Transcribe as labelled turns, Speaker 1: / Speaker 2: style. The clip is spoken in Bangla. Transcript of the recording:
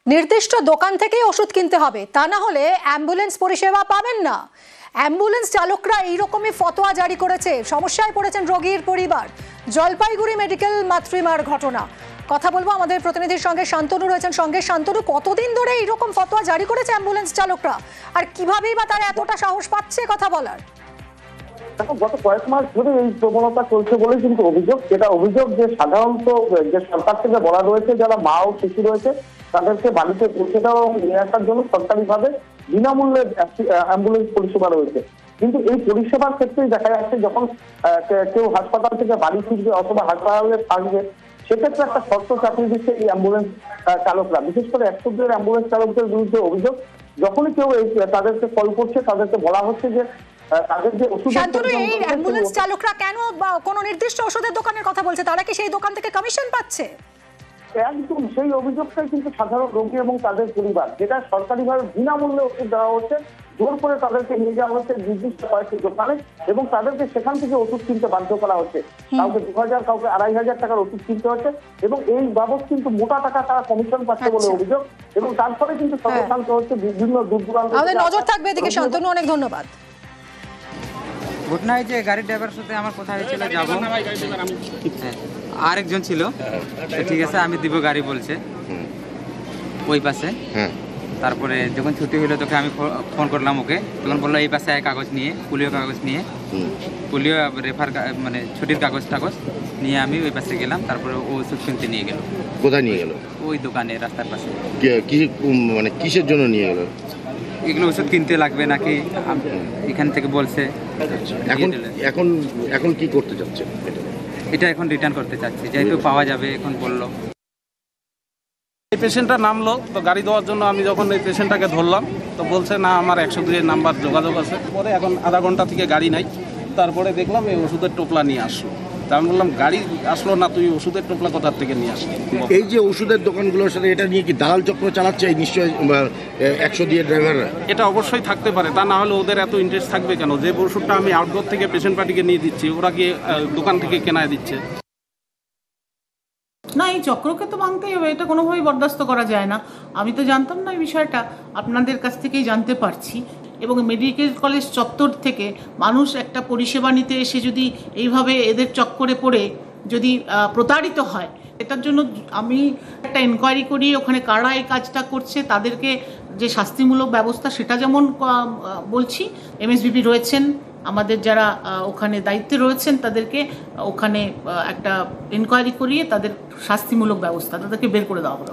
Speaker 1: নির্দিষ্ট দোকান থেকেই ওষুধ কিনতে হবে, তা না হলে অ্যাম্বুলেন্স পরিষেবা পাবেন না। অ্যাম্বুলেন্স চালকরা এইরকমই ফতোয়া জারি করেছে। সমস্যায় পড়েছেন রোগীর পরিবার। জলপাইগুড়ি মেডিকেল মাতৃমার ঘটনা। কথা বলবো আমাদের প্রতিনিধির সঙ্গে, শান্তনু রয়েছেন সঙ্গে। শান্তনু, কতদিন ধরে এইরকম ফতোয়া জারি করেছে অ্যাম্বুলেন্স চালকরা, আর কিভাবেই বা তারা এতটা সাহস পাচ্ছে কথা বলার?
Speaker 2: দেখো, গত কয়েক মাস ধরে এই প্রবণতা চলছে বলে কিন্তু অভিযোগ, যেটা অভিযোগ যে সাধারণত যে সরকার থেকে বলা রয়েছে যারা মা ও শিশু রয়েছে তাদেরকে বাড়িতে পৌঁছে দেওয়া এবং নিয়ে আসার জন্য সরকারিভাবে বিনামূল্যে অ্যাম্বুলেন্স পরিষেবা রয়েছে। কিন্তু এই পরিষেবার ক্ষেত্রেই দেখা যাচ্ছে যখন কেউ হাসপাতাল থেকে বাড়ি ফিরবে অথবা হাসপাতালে থাকবে, সেক্ষেত্রে একটা শর্ত চাপিয়ে দিচ্ছে এই অ্যাম্বুলেন্স চালকরা। বিশেষ করে 102 অ্যাম্বুলেন্স চালকদের বিরুদ্ধে অভিযোগ, যখনই কেউ তাদেরকে কল করছে তাদেরকে বলা হচ্ছে যে তাদের যে ওষুধ।
Speaker 1: এই অ্যাম্বুলেন্স চালকরা কেন কোন নির্দিষ্ট ওষুধের দোকানের কথা বলছে? তারা কি সেই দোকান থেকে কমিশন পাচ্ছে?
Speaker 2: একদম সেই অভিযোগটাই কিন্তু সাধারণ রোগী এবং তাদের পরিবার, যেটা সরকারিভাবে বিনামূল্যে ওষুধ দেওয়া হচ্ছে, জোর করে তাদেরকে নিয়ে যাওয়া হচ্ছে নির্দিষ্ট কয়েকটি দোকানে এবং তাদেরকে সেখান থেকে ওষুধ কিনতে বাধ্য করা হচ্ছে। কাউকে 2000, কাউকে 2500 টাকার ওষুধ কিনতে হচ্ছে এবং এই বাবদ কিন্তু মোটা টাকা তারা কমিশন পাচ্ছে বলে অভিযোগ। এবং তারপরে কিন্তু সর্বশান্ত হচ্ছে বিভিন্ন দূর দূরান্ত।
Speaker 1: আমাদের নজর থাকবে এদিকে। শান্তনু, অনেক ধন্যবাদ।
Speaker 3: ঘটনায় যে গাড়ির ড্রাইভারের সাথে আমার কথা হয়েছিল যাবো, আরেকজন ছিল, ঠিক আছে আমি দিব গাড়ি বলছে ওই পাশে। তারপরে যখন ছুটি হলো তোকে আমি ফোন করলাম ওকে, তখন বললো এই পাশে কাগজ নিয়ে, পোলিও কাগজ নিয়ে, পোলিও রেফার মানে ছুটির কাগজ টাগজ নিয়ে আমি ওই পাশে গেলাম। তারপরে ও ওষুধ কিনতে নিয়ে গেল।
Speaker 4: কোথায় নিয়ে গেল?
Speaker 3: ওই দোকানে, রাস্তার পাশে।
Speaker 4: মানে কিসের জন্য নিয়ে গেল?
Speaker 3: এগুলো ওষুধ কিনতে লাগবে নাকি এখান থেকে বলছে।
Speaker 4: এখন এখন এখন কি করতে চাচ্ছে?
Speaker 3: এটা এখন রিটার্ন করতে চাচ্ছি, যেহেতু পাওয়া যাবে এখন বললো।
Speaker 5: এই পেশেন্টটা নামলো তো গাড়ি দেওয়ার জন্য, আমি যখন এই পেশেন্টটাকে ধরলাম তো বলছে না আমার 102 এর নাম্বার যোগাযোগ আছে। পরে এখন আধা ঘন্টা থেকে গাড়ি নাই, তারপরে দেখলাম এই ওষুধের টোপলা নিয়ে আসলো। তা আমি বললাম গাড়ি আসলো না, তুই ওষুধের টোপলা কোথার থেকে নিয়ে আসলি?
Speaker 4: এই যে ওষুধের দোকানগুলোর সাথে এটা নিয়ে কি দালাল চক্র চালাচ্ছে এই নিশ্চয়ই 102 এর ড্রাইভাররা?
Speaker 5: এটা অবশ্যই থাকতে পারে, তা না হলে ওদের এত ইন্টারেস্ট থাকবে কেন? যে ওষুধটা আমি আউটডোর থেকে পেশেন্ট পার্টিকে নিয়ে দিচ্ছি, ওরা কি দোকান থেকে কেনায় দিচ্ছে?
Speaker 6: না, এই চক্রকে তো মানতেই হবে, এটা কোনোভাবেই বরদাস্ত করা যায় না। আমি তো জানতাম না এই বিষয়টা, আপনাদের কাছ থেকেই জানতে পারছি। এবং মেডিকেল কলেজ চত্বর থেকে মানুষ একটা পরিষেবা নিতে এসে যদি এইভাবে এদের চক্করে পড়ে যদি প্রতারিত হয়, এটার জন্য আমি একটা এনকোয়ারি করি ওখানে কারা এই কাজটা করছে, তাদেরকে যে শাস্তিমূলক ব্যবস্থা সেটা যেমন বলছি। এমএসবিপি রয়েছেন, আমাদের যারা ওখানে দায়িত্বে রয়েছেন তাদেরকে ওখানে একটা এনকোয়ারি করিয়ে তাদের শাস্তিমূলক ব্যবস্থা তাদেরকে বের করে দেওয়া হবে।